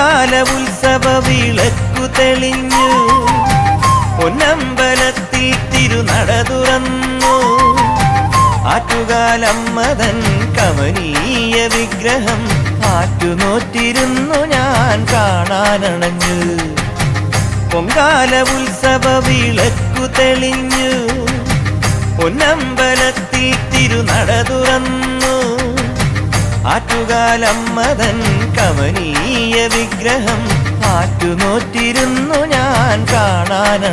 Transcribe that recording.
പൊങ്കാല ഉത്സവ വിളക്കു തെളിഞ്ഞു പൊന്നമ്പലത്തിൽ തിരുനട തുറന്നു ആറ്റുകാലമ്മതൻ കമനീയ വിഗ്രഹം ആറ്റുനോറ്റിരുന്നു ഞാൻ കാണാനണഞ്ഞു പൊങ്കാല ഉത്സവ വിളക്കു തെളിഞ്ഞു പൊന്നമ്പലത്തിൽ തിരുനട തുറന്നു ആറ്റുകാലമ്മതൻ കമനീയ വിഗ്രഹം ആറ്റുനോറ്റിരുന്നു ഞാൻ കാണാൻ